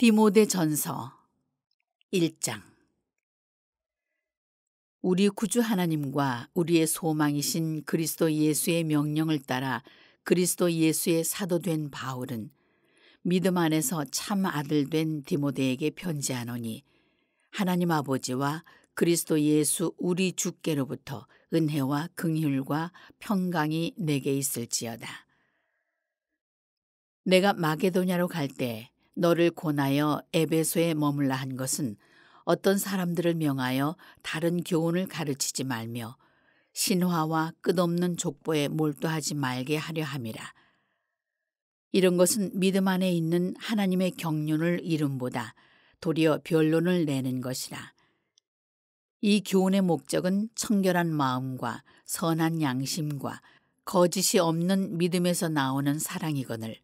디모데전서 1장. 우리 구주 하나님과 우리의 소망이신 그리스도 예수의 명령을 따라 그리스도 예수의 사도된 바울은 믿음 안에서 참 아들 된 디모데에게 편지하노니, 하나님 아버지와 그리스도 예수 우리 주께로부터 은혜와 긍휼과 평강이 내게 있을지어다. 내가 마게도냐로 갈 때 너를 권하여 에베소에 머물라 한 것은 어떤 사람들을 명하여 다른 교훈을 가르치지 말며 신화와 끝없는 족보에 몰두하지 말게 하려 함이라. 이런 것은 믿음 안에 있는 하나님의 경륜을 이름보다 도리어 변론을 내는 것이라. 이 교훈의 목적은 청결한 마음과 선한 양심과 거짓이 없는 믿음에서 나오는 사랑이거늘,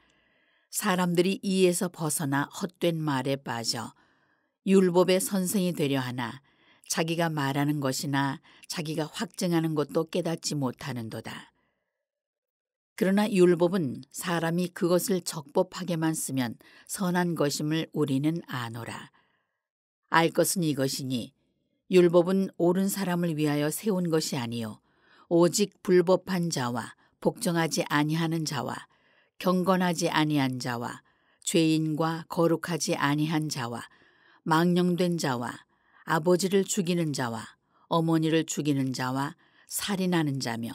사람들이 이에서 벗어나 헛된 말에 빠져 율법의 선생이 되려 하나 자기가 말하는 것이나 자기가 확증하는 것도 깨닫지 못하는도다. 그러나 율법은 사람이 그것을 적법하게만 쓰면 선한 것임을 우리는 아노라. 알 것은 이것이니 율법은 옳은 사람을 위하여 세운 것이 아니요 오직 불법한 자와 복종하지 아니하는 자와 경건하지 아니한 자와 죄인과 거룩하지 아니한 자와 망령된 자와 아버지를 죽이는 자와 어머니를 죽이는 자와 살인하는 자며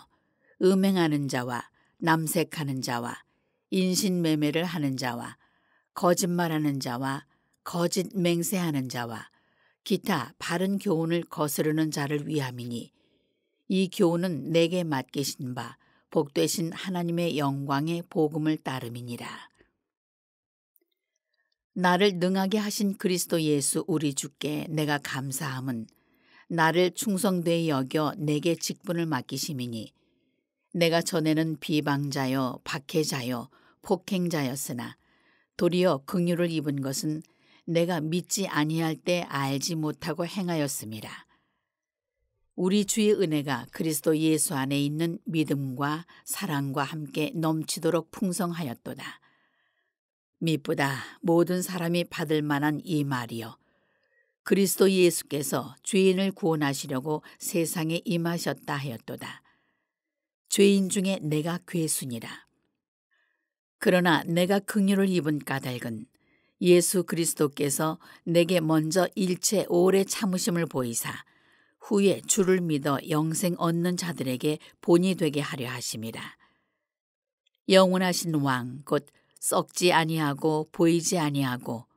음행하는 자와 남색하는 자와 인신매매를 하는 자와 거짓말하는 자와 거짓 맹세하는 자와 기타 바른 교훈을 거스르는 자를 위함이니, 이 교훈은 내게 맡기신 바 복되신 하나님의 영광의 복음을 따름이니라. 나를 능하게 하신 그리스도 예수 우리 주께 내가 감사함은 나를 충성되이 여겨 내게 직분을 맡기심이니, 내가 전에는 비방자여 박해자여 폭행자였으나 도리어 긍휼을 입은 것은 내가 믿지 아니할 때 알지 못하고 행하였음이라. 우리 주의 은혜가 그리스도 예수 안에 있는 믿음과 사랑과 함께 넘치도록 풍성하였도다. 미쁘다 모든 사람이 받을 만한 이 말이여, 그리스도 예수께서 죄인을 구원하시려고 세상에 임하셨다 하였도다. 죄인 중에 내가 괴순이라. 그러나 내가 긍휼을 입은 까닭은 예수 그리스도께서 내게 먼저 일체 오래 참으심을 보이사 후에 주를 믿어 영생 얻는 자들에게 본이 되게 하려 하심이라. 영원하신 왕 곧 썩지 아니하고 보이지 아니하고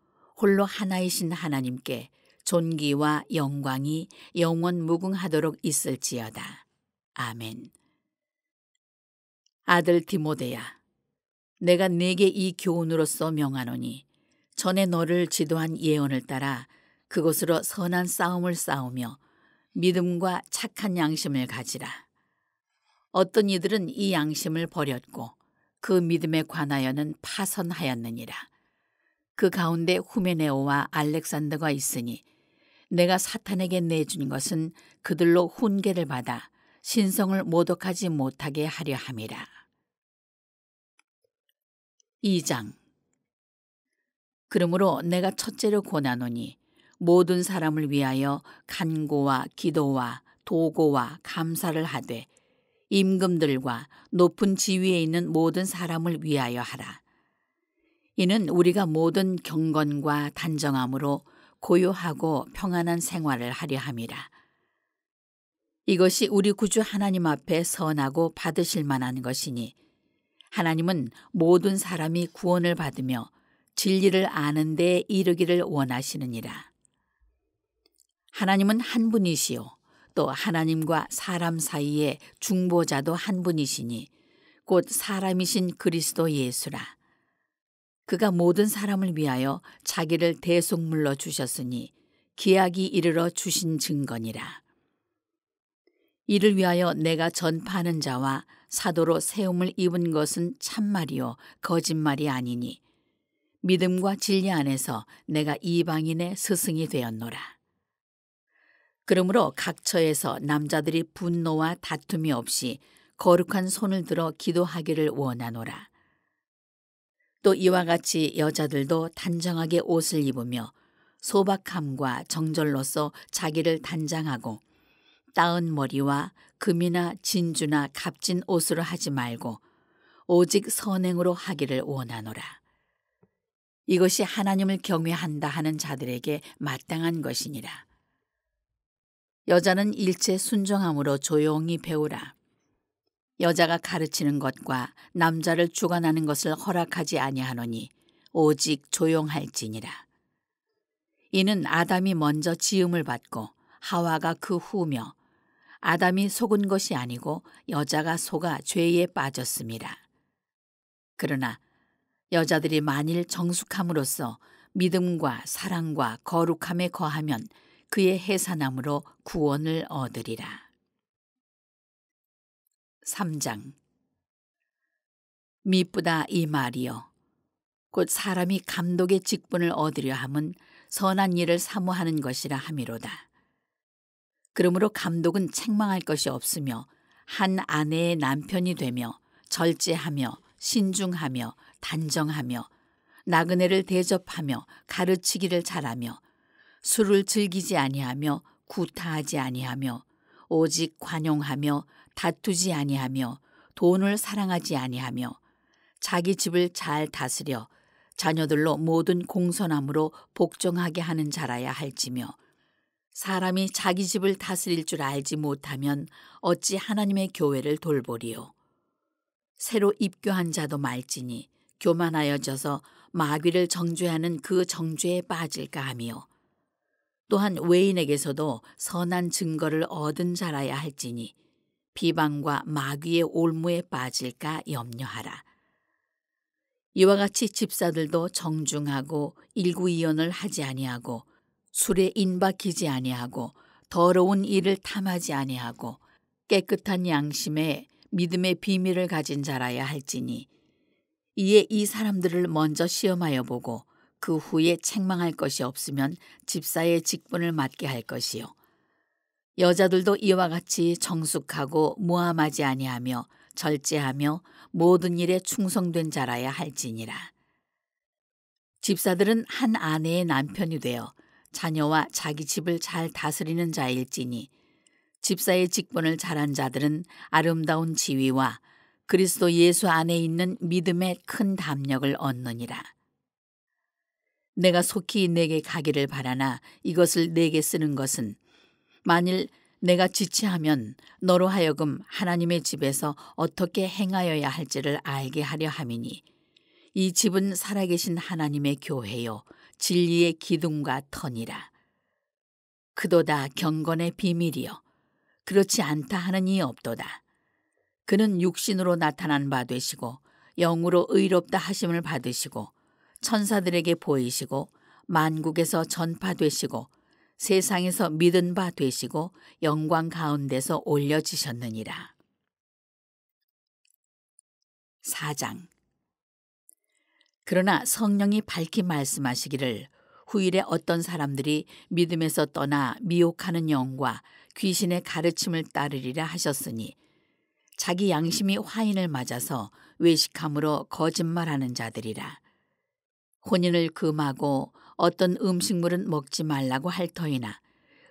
홀로 하나이신 하나님께 존귀와 영광이 영원 무궁하도록 있을지어다. 아멘. 아들 디모데야, 내가 네게 이 교훈으로서 명하노니, 전에 너를 지도한 예언을 따라 그것으로 선한 싸움을 싸우며 믿음과 착한 양심을 가지라. 어떤 이들은 이 양심을 버렸고 그 믿음에 관하여는 파선하였느니라. 그 가운데 후메네오와 알렉산더가 있으니 내가 사탄에게 내준 것은 그들로 훈계를 받아 신성을 모독하지 못하게 하려 함이라. 2장. 그러므로 내가 첫째로 권하노니, 모든 사람을 위하여 간구와 기도와 도고와 감사를 하되 임금들과 높은 지위에 있는 모든 사람을 위하여 하라. 이는 우리가 모든 경건과 단정함으로 고요하고 평안한 생활을 하려 함이라. 이것이 우리 구주 하나님 앞에 선하고 받으실 만한 것이니, 하나님은 모든 사람이 구원을 받으며 진리를 아는 데에 이르기를 원하시느니라. 하나님은 한 분이시요 또 하나님과 사람 사이에 중보자도 한 분이시니 곧 사람이신 그리스도 예수라. 그가 모든 사람을 위하여 자기를 대속물로 주셨으니 기약이 이르러 주신 증거니라. 이를 위하여 내가 전파하는 자와 사도로 세움을 입은 것은 참말이요 거짓말이 아니니, 믿음과 진리 안에서 내가 이방인의 스승이 되었노라. 그러므로 각처에서 남자들이 분노와 다툼이 없이 거룩한 손을 들어 기도하기를 원하노라. 또 이와 같이 여자들도 단정하게 옷을 입으며 소박함과 정절로서 자기를 단장하고 따은 머리와 금이나 진주나 값진 옷으로 하지 말고 오직 선행으로 하기를 원하노라. 이것이 하나님을 경외한다 하는 자들에게 마땅한 것이니라. 여자는 일체 순종함으로 조용히 배우라. 여자가 가르치는 것과 남자를 주관하는 것을 허락하지 아니하노니 오직 조용할지니라. 이는 아담이 먼저 지음을 받고 하와가 그 후며 아담이 속은 것이 아니고 여자가 속아 죄에 빠졌음이라. 그러나 여자들이 만일 정숙함으로써 믿음과 사랑과 거룩함에 거하면 그의 해산함으로 구원을 얻으리라. 3장. 미쁘다 이 말이여. 곧 사람이 감독의 직분을 얻으려 함은 선한 일을 사모하는 것이라 함이로다. 그러므로 감독은 책망할 것이 없으며 한 아내의 남편이 되며 절제하며 신중하며 단정하며 나그네를 대접하며 가르치기를 잘하며 술을 즐기지 아니하며 구타하지 아니하며 오직 관용하며 다투지 아니하며 돈을 사랑하지 아니하며 자기 집을 잘 다스려 자녀들로 모든 공손함으로 복종하게 하는 자라야 할지며 사람이 자기 집을 다스릴 줄 알지 못하면 어찌 하나님의 교회를 돌보리요. 새로 입교한 자도 말지니 교만하여져서 마귀를 정죄하는 그 정죄에 빠질까 하며 또한 외인에게서도 선한 증거를 얻은 자라야 할지니 비방과 마귀의 올무에 빠질까 염려하라. 이와 같이 집사들도 정중하고 일구이연을 하지 아니하고 술에 인박히지 아니하고 더러운 일을 탐하지 아니하고 깨끗한 양심에 믿음의 비밀을 가진 자라야 할지니 이에 이 사람들을 먼저 시험하여 보고 그 후에 책망할 것이 없으면 집사의 직분을 맡게 할 것이요. 여자들도 이와 같이 정숙하고 무함하지 아니하며 절제하며 모든 일에 충성된 자라야 할지니라. 집사들은 한 아내의 남편이 되어 자녀와 자기 집을 잘 다스리는 자일지니 집사의 직분을 잘한 자들은 아름다운 지위와 그리스도 예수 안에 있는 믿음의 큰 담력을 얻느니라. 내가 속히 내게 가기를 바라나 이것을 내게 쓰는 것은 만일 내가 지체하면 너로 하여금 하나님의 집에서 어떻게 행하여야 할지를 알게 하려 함이니 이 집은 살아계신 하나님의 교회요 진리의 기둥과 터니라. 그도다 경건의 비밀이요 그렇지 않다 하는 이 없도다. 그는 육신으로 나타난 바 되시고 영으로 의롭다 하심을 받으시고 천사들에게 보이시고 만국에서 전파되시고 세상에서 믿은 바 되시고 영광 가운데서 올려지셨느니라. 4장. 그러나 성령이 밝히 말씀하시기를 후일에 어떤 사람들이 믿음에서 떠나 미혹하는 영과 귀신의 가르침을 따르리라 하셨으니 자기 양심이 화인을 맞아서 외식함으로 거짓말하는 자들이라. 혼인을 금하고 어떤 음식물은 먹지 말라고 할 터이나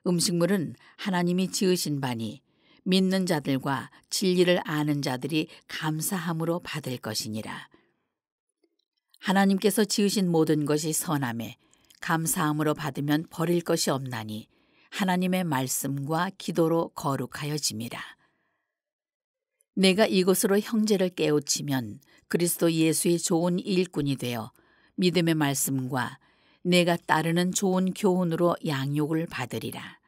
음식물은 하나님이 지으신 바니 믿는 자들과 진리를 아는 자들이 감사함으로 받을 것이니라. 하나님께서 지으신 모든 것이 선함에 감사함으로 받으면 버릴 것이 없나니 하나님의 말씀과 기도로 거룩하여짐이라. 내가 이것으로 형제를 깨우치면 그리스도 예수의 좋은 일꾼이 되어 믿음의 말씀과 내가 따르는 좋은 교훈으로 양육을 받으리라.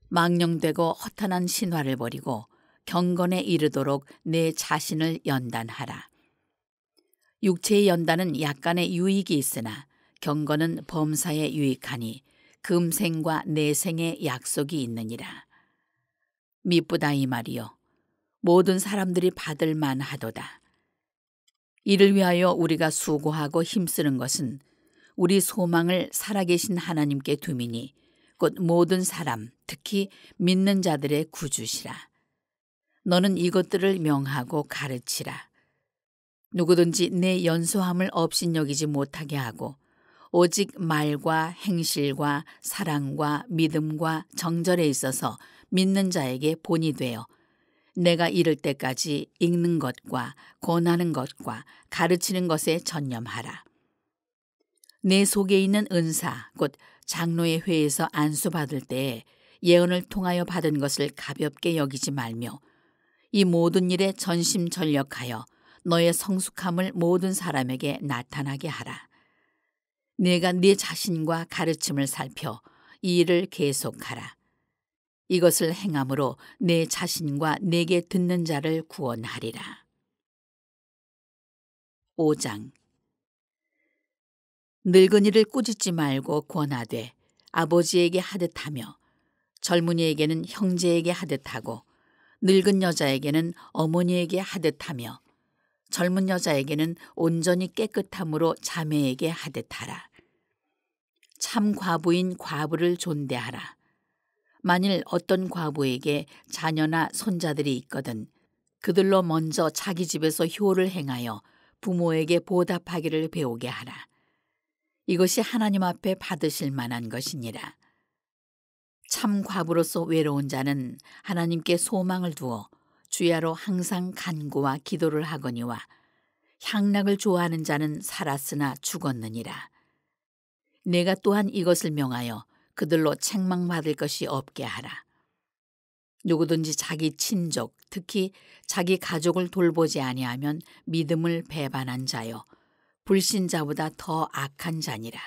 망령되고 허탄한 신화를 버리고 경건에 이르도록 내 자신을 연단하라. 육체의 연단은 약간의 유익이 있으나 경건은 범사에 유익하니 금생과 내생의 약속이 있느니라. 미쁘다 이 말이요 모든 사람들이 받을 만하도다. 이를 위하여 우리가 수고하고 힘쓰는 것은 우리 소망을 살아계신 하나님께 두미니 곧 모든 사람 특히 믿는 자들의 구주시라. 너는 이것들을 명하고 가르치라. 누구든지 내 연소함을 업신여기지 못하게 하고 오직 말과 행실과 사랑과 믿음과 정절에 있어서 믿는 자에게 본이 되어 내가 이를 때까지 읽는 것과 권하는 것과 가르치는 것에 전념하라. 내 속에 있는 은사 곧 장로의 회에서 안수받을 때에 예언을 통하여 받은 것을 가볍게 여기지 말며 이 모든 일에 전심전력하여 너의 성숙함을 모든 사람에게 나타나게 하라. 내가 네 자신과 가르침을 살펴 이 일을 계속하라. 이것을 행함으로 내 자신과 내게 듣는 자를 구원하리라. 5장. 늙은이를 꾸짖지 말고 권하되 아버지에게 하듯하며 젊은이에게는 형제에게 하듯하고 늙은 여자에게는 어머니에게 하듯하며 젊은 여자에게는 온전히 깨끗함으로 자매에게 하듯하라. 참 과부인 과부를 존대하라. 만일 어떤 과부에게 자녀나 손자들이 있거든 그들로 먼저 자기 집에서 효를 행하여 부모에게 보답하기를 배우게 하라. 이것이 하나님 앞에 받으실 만한 것이니라. 참 과부로서 외로운 자는 하나님께 소망을 두어 주야로 항상 간구와 기도를 하거니와 향락을 좋아하는 자는 살았으나 죽었느니라. 내가 또한 이것을 명하여 그들로 책망받을 것이 없게 하라. 누구든지 자기 친족, 특히 자기 가족을 돌보지 아니하면 믿음을 배반한 자요 불신자보다 더 악한 자니라.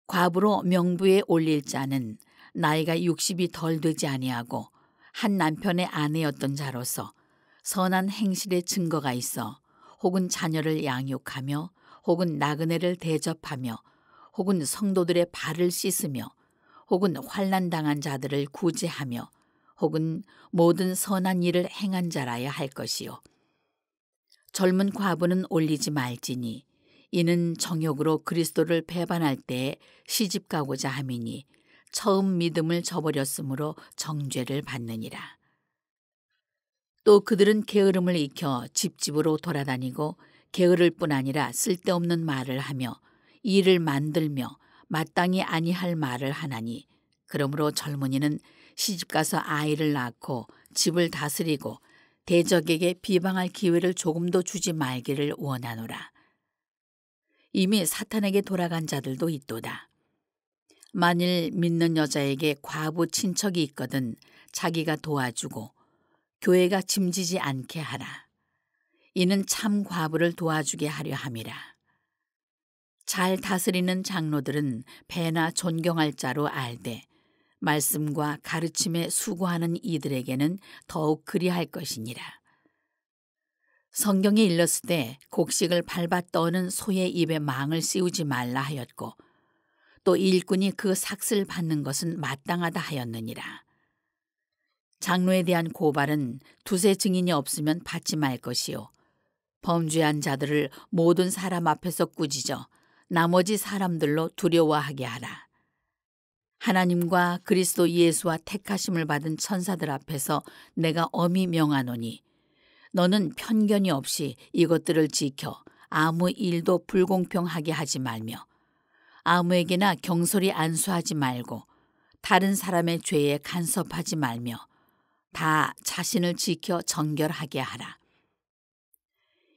과부로 명부에 올릴 자는 나이가 60이 덜 되지 아니하고 한 남편의 아내였던 자로서 선한 행실의 증거가 있어 혹은 자녀를 양육하며 혹은 나그네를 대접하며 혹은 성도들의 발을 씻으며 혹은 환난 당한 자들을 구제하며 혹은 모든 선한 일을 행한 자라야 할 것이요. 젊은 과부는 올리지 말지니 이는 정욕으로 그리스도를 배반할 때에 시집가고자 함이니 처음 믿음을 저버렸으므로 정죄를 받느니라. 또 그들은 게으름을 익혀 집집으로 돌아다니고 게으를 뿐 아니라 쓸데없는 말을 하며 일을 만들며 마땅히 아니할 말을 하나니 그러므로 젊은이는 시집가서 아이를 낳고 집을 다스리고 대적에게 비방할 기회를 조금도 주지 말기를 원하노라. 이미 사탄에게 돌아간 자들도 있도다. 만일 믿는 여자에게 과부 친척이 있거든 자기가 도와주고 교회가 짐지지 않게 하라. 이는 참 과부를 도와주게 하려 함이라. 잘 다스리는 장로들은 배나 존경할 자로 알되 말씀과 가르침에 수고하는 이들에게는 더욱 그리할 것이니라. 성경에 일렀을 때 곡식을 밟아 떠는 소의 입에 망을 씌우지 말라 하였고 또 일꾼이 그 삭슬 받는 것은 마땅하다 하였느니라. 장로에 대한 고발은 두세 증인이 없으면 받지 말 것이요 범죄한 자들을 모든 사람 앞에서 꾸짖어 나머지 사람들로 두려워하게 하라. 하나님과 그리스도 예수와 택하심을 받은 천사들 앞에서 내가 엄히 명하노니 너는 편견이 없이 이것들을 지켜 아무 일도 불공평하게 하지 말며 아무에게나 경솔히 안수하지 말고 다른 사람의 죄에 간섭하지 말며 다 자신을 지켜 정결하게 하라.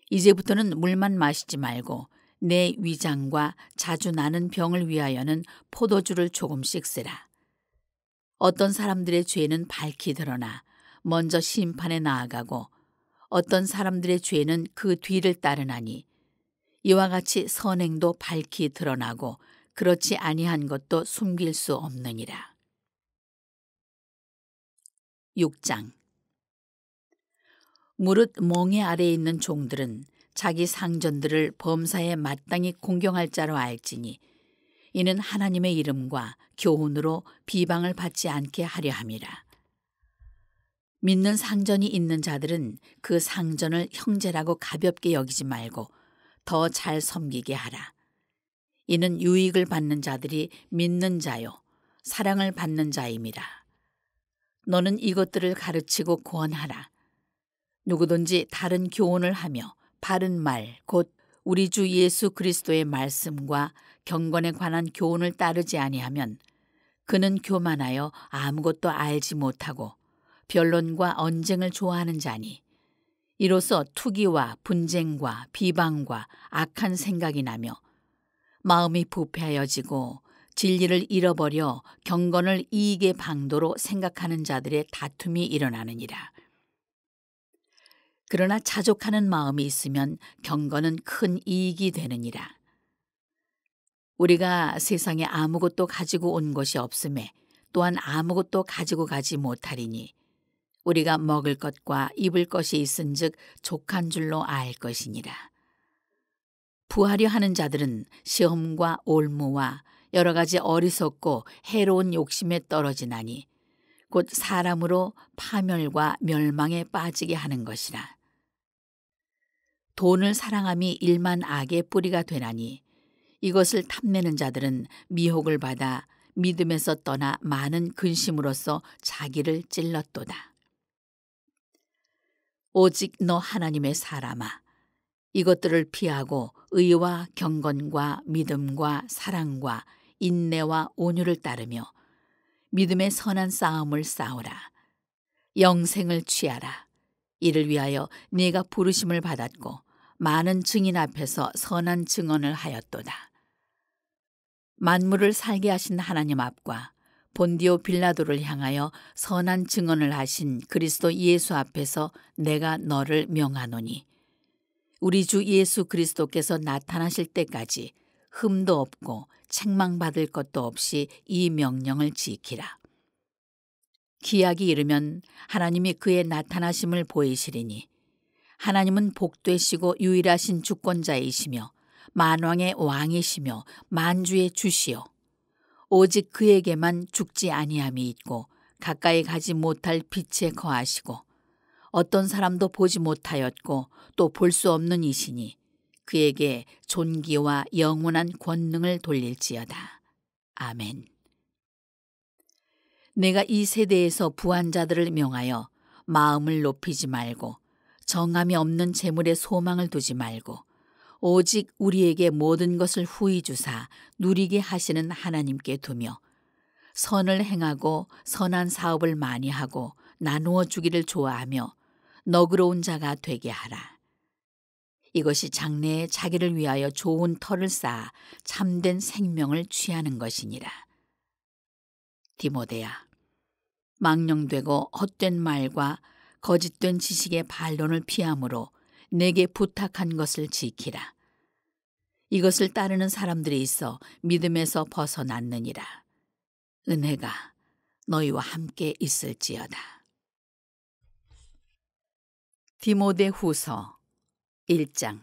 이제부터는 물만 마시지 말고 내 위장과 자주 나는 병을 위하여는 포도주를 조금씩 쓰라. 어떤 사람들의 죄는 밝히 드러나 먼저 심판에 나아가고 어떤 사람들의 죄는 그 뒤를 따르나니 이와 같이 선행도 밝히 드러나고 그렇지 아니한 것도 숨길 수 없느니라. 6장. 무릇 멍에 아래에 있는 종들은 자기 상전들을 범사에 마땅히 공경할 자로 알지니 이는 하나님의 이름과 교훈으로 비방을 받지 않게 하려 함이라. 믿는 상전이 있는 자들은 그 상전을 형제라고 가볍게 여기지 말고 더 잘 섬기게 하라. 이는 유익을 받는 자들이 믿는 자요 사랑을 받는 자임이라. 너는 이것들을 가르치고 권하라. 누구든지 다른 교훈을 하며 바른 말, 곧 우리 주 예수 그리스도의 말씀과 경건에 관한 교훈을 따르지 아니하면 그는 교만하여 아무것도 알지 못하고 변론과 언쟁을 좋아하는 자니 이로써 투기와 분쟁과 비방과 악한 생각이 나며 마음이 부패하여지고 진리를 잃어버려 경건을 이익의 방도로 생각하는 자들의 다툼이 일어나느니라. 그러나 자족하는 마음이 있으면 경건은 큰 이익이 되느니라. 우리가 세상에 아무것도 가지고 온 것이 없음에 또한 아무것도 가지고 가지 못하리니 우리가 먹을 것과 입을 것이 있은즉 족한 줄로 알 것이니라. 부하려 하는 자들은 시험과 올무와 여러 가지 어리석고 해로운 욕심에 떨어지나니 곧 사람으로 파멸과 멸망에 빠지게 하는 것이라. 돈을 사랑함이 일만 악의 뿌리가 되나니 이것을 탐내는 자들은 미혹을 받아 믿음에서 떠나 많은 근심으로써 자기를 찔렀도다. 오직 너 하나님의 사람아, 이것들을 피하고 의와 경건과 믿음과 사랑과 인내와 온유를 따르며 믿음의 선한 싸움을 싸우라. 영생을 취하라. 이를 위하여 네가 부르심을 받았고 많은 증인 앞에서 선한 증언을 하였도다. 만물을 살게 하신 하나님 앞과 본디오 빌라도를 향하여 선한 증언을 하신 그리스도 예수 앞에서 내가 너를 명하노니 우리 주 예수 그리스도께서 나타나실 때까지 흠도 없고 책망받을 것도 없이 이 명령을 지키라. 기약이 이르면 하나님이 그의 나타나심을 보이시리니 하나님은 복되시고 유일하신 주권자이시며 만왕의 왕이시며 만주의 주시요 오직 그에게만 죽지 아니함이 있고 가까이 가지 못할 빛에 거하시고 어떤 사람도 보지 못하였고 또 볼 수 없는 이시니 그에게 존귀와 영원한 권능을 돌릴지어다. 아멘. 내가 이 세대에서 부한 자들을 명하여 마음을 높이지 말고 정함이 없는 재물에 소망을 두지 말고 오직 우리에게 모든 것을 후히 주사 누리게 하시는 하나님께 두며 선을 행하고 선한 사업을 많이 하고 나누어 주기를 좋아하며 너그러운 자가 되게 하라. 이것이 장래에 자기를 위하여 좋은 터를 쌓아 참된 생명을 취하는 것이니라. 디모데야, 망령되고 헛된 말과 거짓된 지식의 반론을 피함으로 내게 부탁한 것을 지키라. 이것을 따르는 사람들이 있어 믿음에서 벗어났느니라. 은혜가 너희와 함께 있을지어다. 디모데 후서 1장.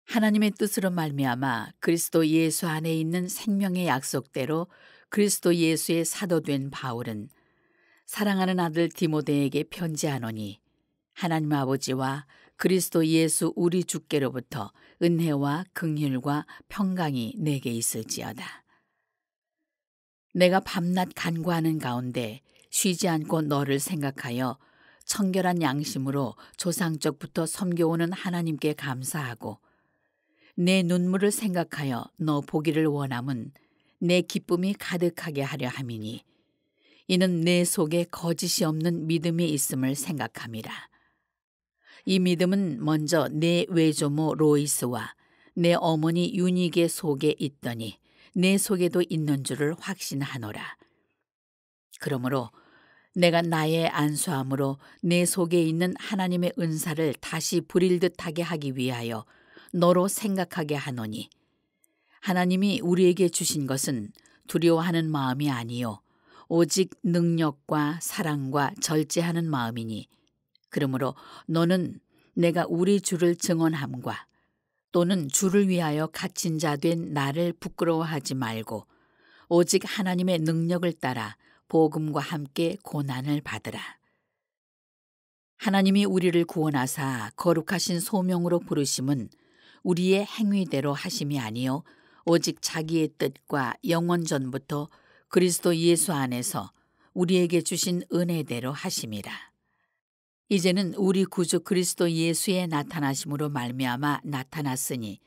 하나님의 뜻으로 말미암아 그리스도 예수 안에 있는 생명의 약속대로 그리스도 예수의 사도된 바울은 사랑하는 아들 디모데에게 편지하노니 하나님 아버지와 그리스도 예수 우리 주께로부터 은혜와 긍휼과 평강이 내게 있을지어다. 내가 밤낮 간구하는 가운데 쉬지 않고 너를 생각하여 청결한 양심으로 조상적부터 섬겨오는 하나님께 감사하고 내 눈물을 생각하여 너 보기를 원함은 내 기쁨이 가득하게 하려 함이니 이는 내 속에 거짓이 없는 믿음이 있음을 생각함이라. 이 믿음은 먼저 내 외조모 로이스와 내 어머니 유니게 속에 있더니 내 속에도 있는 줄을 확신하노라. 그러므로 내가 나의 안수함으로 내 속에 있는 하나님의 은사를 다시 부릴 듯하게 하기 위하여 너로 생각하게 하노니 하나님이 우리에게 주신 것은 두려워하는 마음이 아니요 오직 능력과 사랑과 절제하는 마음이니 그러므로 너는 내가 우리 주를 증언함과 또는 주를 위하여 갇힌 자 된 나를 부끄러워하지 말고 오직 하나님의 능력을 따라 복음과 함께 고난을 받으라. 하나님이 우리를 구원하사 거룩하신 소명으로 부르심은 우리의 행위대로 하심이 아니요 오직 자기의 뜻과 영원 전부터 그리스도 예수 안에서 우리에게 주신 은혜대로 하심이라. 이제는 우리 구주 그리스도 예수의 나타나심으로 말미암아 나타났으니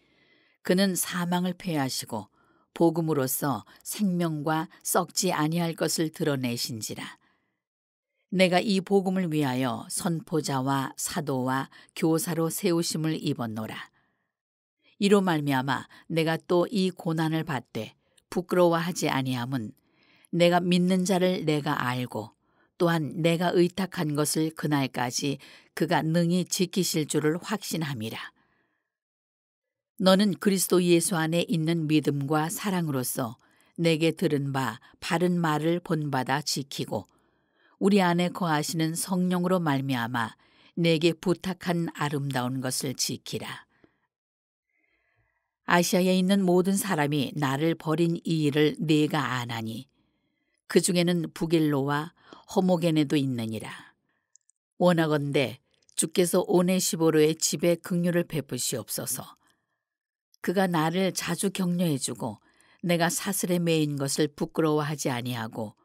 그는 사망을 패하시고 복음으로써 생명과 썩지 아니할 것을 드러내신지라. 내가 이 복음을 위하여 선포자와 사도와 교사로 세우심을 입었노라. 이로 말미암아 내가 또 이 고난을 받되 부끄러워하지 아니함은 내가 믿는 자를 내가 알고 또한 내가 의탁한 것을 그날까지 그가 능히 지키실 줄을 확신함이라. 너는 그리스도 예수 안에 있는 믿음과 사랑으로서 내게 들은 바 바른 말을 본받아 지키고 우리 안에 거하시는 성령으로 말미암아 내게 부탁한 아름다운 것을 지키라. 아시아에 있는 모든 사람이 나를 버린 이 일을 네가 아나니 그 중에는 부길로와 호모게네도 있느니라. 원하건대 주께서 오네시보로의 집에 긍휼을 베푸시옵소서. 그가 나를 자주 격려해주고 내가 사슬에 매인 것을 부끄러워하지 아니하고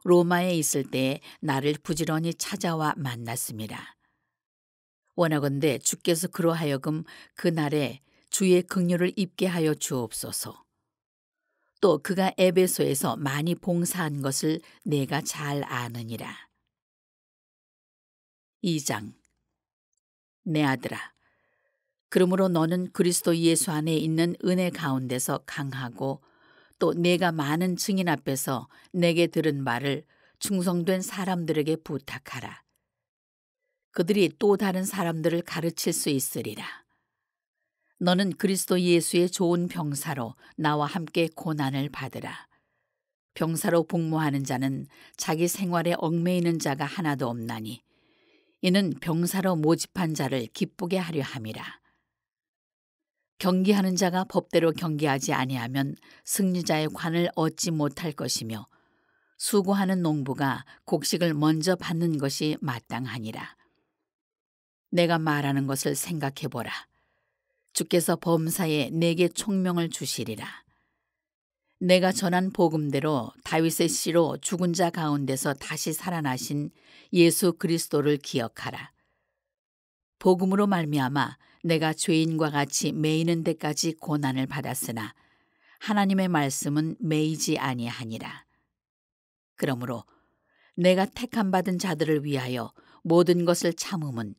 로마에 있을 때에 나를 부지런히 찾아와 만났습니다. 원하건대 주께서 그로 하여금 그날에 주의 긍휼을 입게 하여 주옵소서. 또 그가 에베소에서 많이 봉사한 것을 내가 잘 아느니라. 2장. 내 아들아, 그러므로 너는 그리스도 예수 안에 있는 은혜 가운데서 강하고 또 내가 많은 증인 앞에서 내게 들은 말을 충성된 사람들에게 부탁하라. 그들이 또 다른 사람들을 가르칠 수 있으리라. 너는 그리스도 예수의 좋은 병사로 나와 함께 고난을 받으라. 병사로 복무하는 자는 자기 생활에 얽매이는 자가 하나도 없나니 이는 병사로 모집한 자를 기쁘게 하려 함이라. 경기하는 자가 법대로 경기하지 아니하면 승리자의 관을 얻지 못할 것이며 수고하는 농부가 곡식을 먼저 받는 것이 마땅하니라. 내가 말하는 것을 생각해 보라. 주께서 범사에 내게 총명을 주시리라. 내가 전한 복음대로 다윗의 씨로 죽은 자 가운데서 다시 살아나신 예수 그리스도를 기억하라. 복음으로 말미암아 내가 죄인과 같이 매이는 데까지 고난을 받았으나 하나님의 말씀은 매이지 아니하니라. 그러므로 내가 택함 받은 자들을 위하여 모든 것을 참음은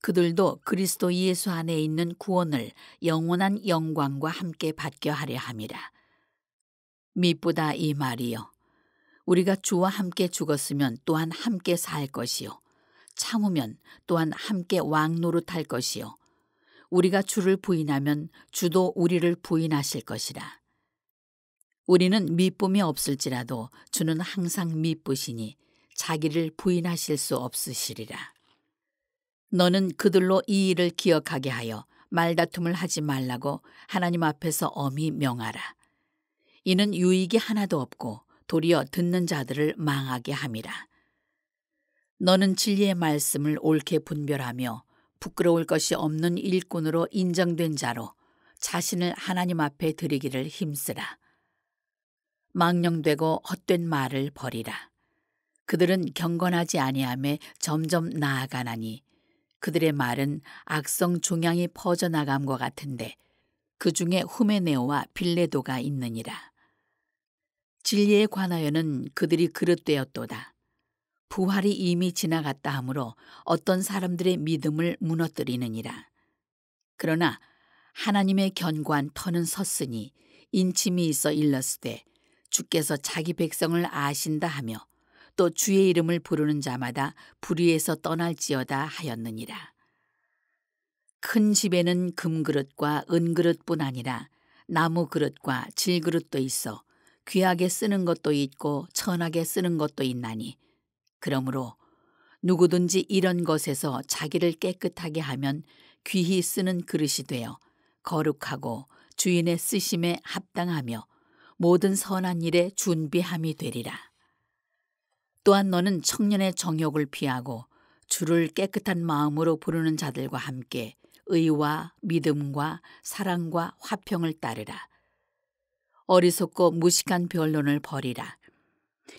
그들도 그리스도 예수 안에 있는 구원을 영원한 영광과 함께 받게 하려 함이라. 미쁘다 이 말이여. 우리가 주와 함께 죽었으면 또한 함께 살 것이요. 참으면 또한 함께 왕노릇할 것이요. 우리가 주를 부인하면 주도 우리를 부인하실 것이라. 우리는 미쁨이 없을지라도 주는 항상 미쁘시니 자기를 부인하실 수 없으시리라. 너는 그들로 이 일을 기억하게 하여 말다툼을 하지 말라고 하나님 앞에서 엄히 명하라. 이는 유익이 하나도 없고 도리어 듣는 자들을 망하게 함이라. 너는 진리의 말씀을 옳게 분별하며 부끄러울 것이 없는 일꾼으로 인정된 자로 자신을 하나님 앞에 드리기를 힘쓰라. 망령되고 헛된 말을 버리라. 그들은 경건하지 아니함에 점점 나아가나니 그들의 말은 악성 종양이 퍼져나감과 같은데 그 중에 후메네오와 빌레도가 있느니라. 진리에 관하여는 그들이 그릇되었도다. 부활이 이미 지나갔다 하므로 어떤 사람들의 믿음을 무너뜨리느니라. 그러나 하나님의 견고한 터는 섰으니 인침이 있어 일렀으되 주께서 자기 백성을 아신다 하며 또 주의 이름을 부르는 자마다 불의에서 떠날지어다 하였느니라. 큰 집에는 금그릇과 은그릇뿐 아니라 나무 그릇과 질그릇도 있어 귀하게 쓰는 것도 있고 천하게 쓰는 것도 있나니 그러므로 누구든지 이런 것에서 자기를 깨끗하게 하면 귀히 쓰는 그릇이 되어 거룩하고 주인의 쓰심에 합당하며 모든 선한 일에 준비함이 되리라. 또한 너는 청년의 정욕을 피하고 주를 깨끗한 마음으로 부르는 자들과 함께 의와 믿음과 사랑과 화평을 따르라. 어리석고 무식한 변론을 버리라.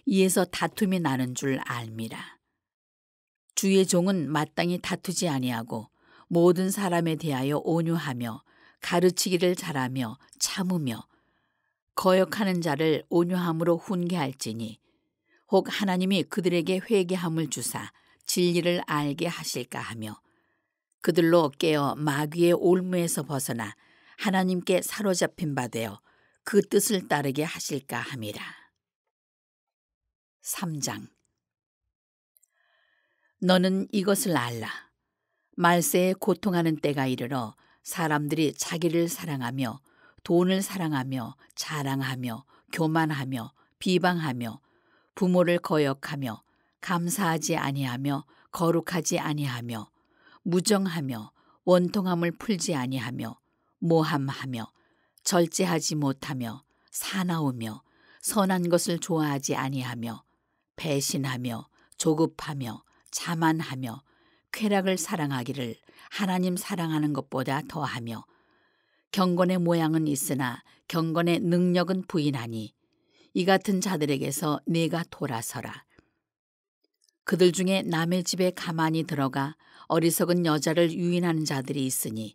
이에서 다툼이 나는 줄 알미라. 주의 종은 마땅히 다투지 아니하고 모든 사람에 대하여 온유하며 가르치기를 잘하며 참으며 거역하는 자를 온유함으로 훈계할지니 혹 하나님이 그들에게 회개함을 주사 진리를 알게 하실까 하며 그들로 깨어 마귀의 올무에서 벗어나 하나님께 사로잡힌 바 되어 그 뜻을 따르게 하실까 함이라. 3장. 너는 이것을 알라. 말세에 고통하는 때가 이르러 사람들이 자기를 사랑하며 돈을 사랑하며 자랑하며 교만하며 비방하며 부모를 거역하며 감사하지 아니하며 거룩하지 아니하며 무정하며 원통함을 풀지 아니하며 모함하며 절제하지 못하며 사나우며 선한 것을 좋아하지 아니하며 배신하며 조급하며 자만하며 쾌락을 사랑하기를 하나님 사랑하는 것보다 더하며 경건의 모양은 있으나 경건의 능력은 부인하니 이 같은 자들에게서 네가 돌아서라. 그들 중에 남의 집에 가만히 들어가 어리석은 여자를 유인하는 자들이 있으니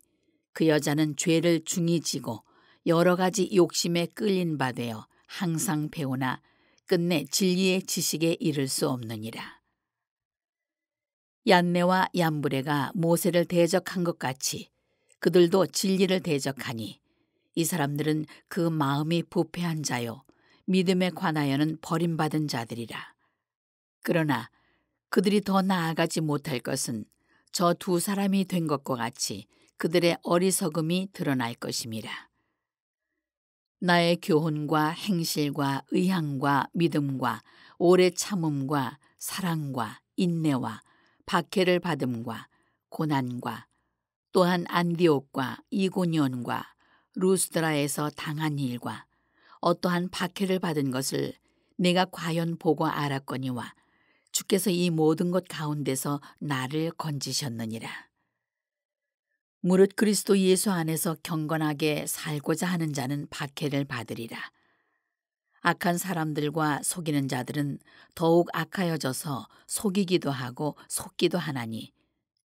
그 여자는 죄를 중히 지고 여러 가지 욕심에 끌린 바 되어 항상 배우나 끝내 진리의 지식에 이를 수 없느니라. 얀네와 얀브레가 모세를 대적한 것 같이 그들도 진리를 대적하니 이 사람들은 그 마음이 부패한 자요 믿음에 관하여는 버림받은 자들이라. 그러나 그들이 더 나아가지 못할 것은 저 두 사람이 된 것과 같이 그들의 어리석음이 드러날 것임이라. 나의 교훈과 행실과 의향과 믿음과 오래 참음과 사랑과 인내와 박해를 받음과 고난과 또한 안디옥과 이고니온과 루스드라에서 당한 일과 어떠한 박해를 받은 것을 내가 과연 보고 알았거니와 주께서 이 모든 것 가운데서 나를 건지셨느니라. 무릇 그리스도 예수 안에서 경건하게 살고자 하는 자는 박해를 받으리라. 악한 사람들과 속이는 자들은 더욱 악하여져서 속이기도 하고 속기도 하나니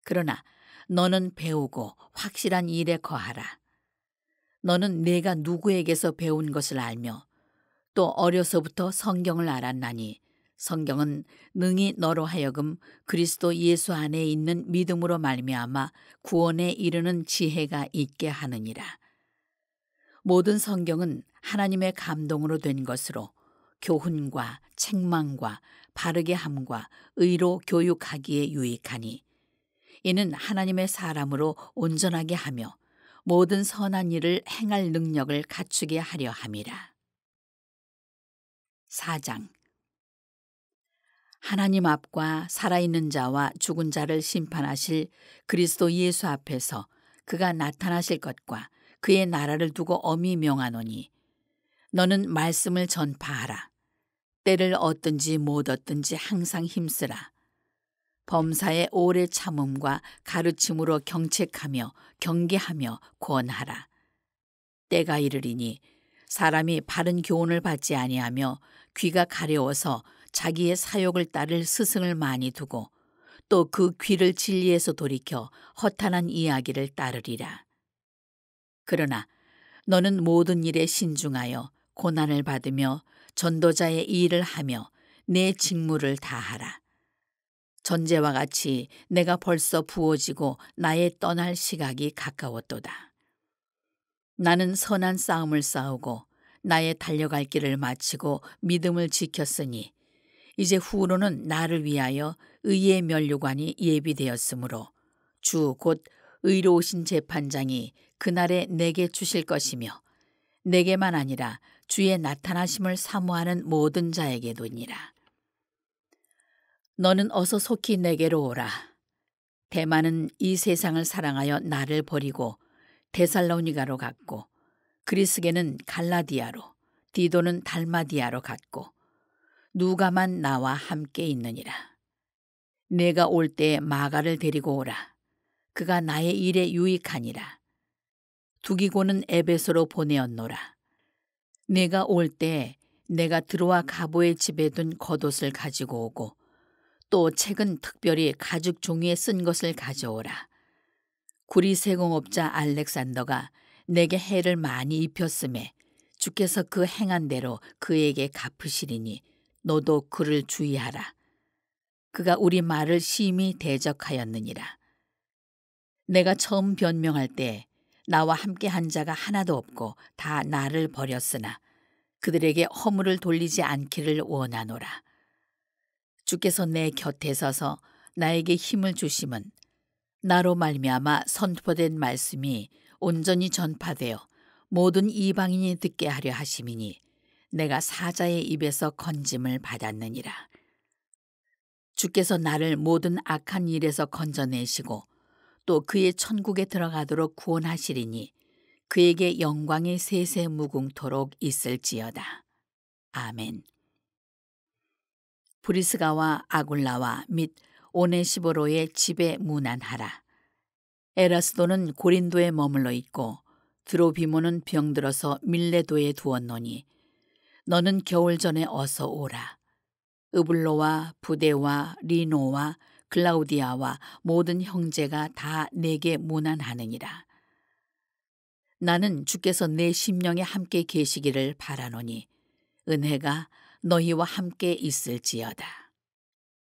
그러나 너는 배우고 확실한 일에 거하라. 너는 내가 누구에게서 배운 것을 알며 또 어려서부터 성경을 알았나니 성경은 능히 너로 하여금 그리스도 예수 안에 있는 믿음으로 말미암아 구원에 이르는 지혜가 있게 하느니라. 모든 성경은 하나님의 감동으로 된 것으로 교훈과 책망과 바르게 함과 의로 교육하기에 유익하니 이는 하나님의 사람으로 온전하게 하며 모든 선한 일을 행할 능력을 갖추게 하려 함이라. 4장. 하나님 앞과 살아있는 자와 죽은 자를 심판하실 그리스도 예수 앞에서 그가 나타나실 것과 그의 나라를 두고 엄히 명하노니 너는 말씀을 전파하라. 때를 얻든지 못 얻든지 항상 힘쓰라. 범사에 오래 참음과 가르침으로 경책하며 경계하며 권하라. 때가 이르리니 사람이 바른 교훈을 받지 아니하며 귀가 가려워서 자기의 사욕을 따를 스승을 많이 두고 또 그 귀를 진리에서 돌이켜 허탄한 이야기를 따르리라. 그러나 너는 모든 일에 신중하여 고난을 받으며 전도자의 일을 하며 내 직무를 다하라. 전제와 같이 내가 벌써 부어지고 나의 떠날 시각이 가까웠도다. 나는 선한 싸움을 싸우고 나의 달려갈 길을 마치고 믿음을 지켰으니 이제 후로는 나를 위하여 의의 면류관이 예비되었으므로 주 곧 의로우신 재판장이 그날에 내게 주실 것이며 내게만 아니라 주의 나타나심을 사모하는 모든 자에게도니라. 너는 어서 속히 내게로 오라. 대만은 이 세상을 사랑하여 나를 버리고 데살로니가로 갔고 그리스게는 갈라디아로 디도는 달마디아로 갔고 누가만 나와 함께 있느니라. 내가 올 때에 마가를 데리고 오라. 그가 나의 일에 유익하니라. 두기고는 에베소로 보내었노라. 내가 올 때에 내가 드로아 가보의 집에 둔 겉옷을 가지고 오고 또 책은 특별히 가죽 종이에 쓴 것을 가져오라. 구리 세공업자 알렉산더가 내게 해를 많이 입혔음에 주께서 그 행한 대로 그에게 갚으시리니 너도 그를 주의하라. 그가 우리 말을 심히 대적하였느니라. 내가 처음 변명할 때 나와 함께 한 자가 하나도 없고 다 나를 버렸으나 그들에게 허물을 돌리지 않기를 원하노라. 주께서 내 곁에 서서 나에게 힘을 주심은 나로 말미암아 선포된 말씀이 온전히 전파되어 모든 이방인이 듣게 하려 하심이니 내가 사자의 입에서 건짐을 받았느니라. 주께서 나를 모든 악한 일에서 건져내시고 또 그의 천국에 들어가도록 구원하시리니 그에게 영광이 세세 무궁토록 있을지어다. 아멘. 브리스가와 아굴라와 및 오네시보로의 집에 문안하라. 에라스도는 고린도에 머물러 있고 드로비모는 병들어서 밀레도에 두었노니 너는 겨울 전에 어서 오라. 으블로와 부데와 리노와 클라우디아와 모든 형제가 다 내게 문안하느니라. 나는 주께서 내 심령에 함께 계시기를 바라노니 은혜가 너희와 함께 있을지어다.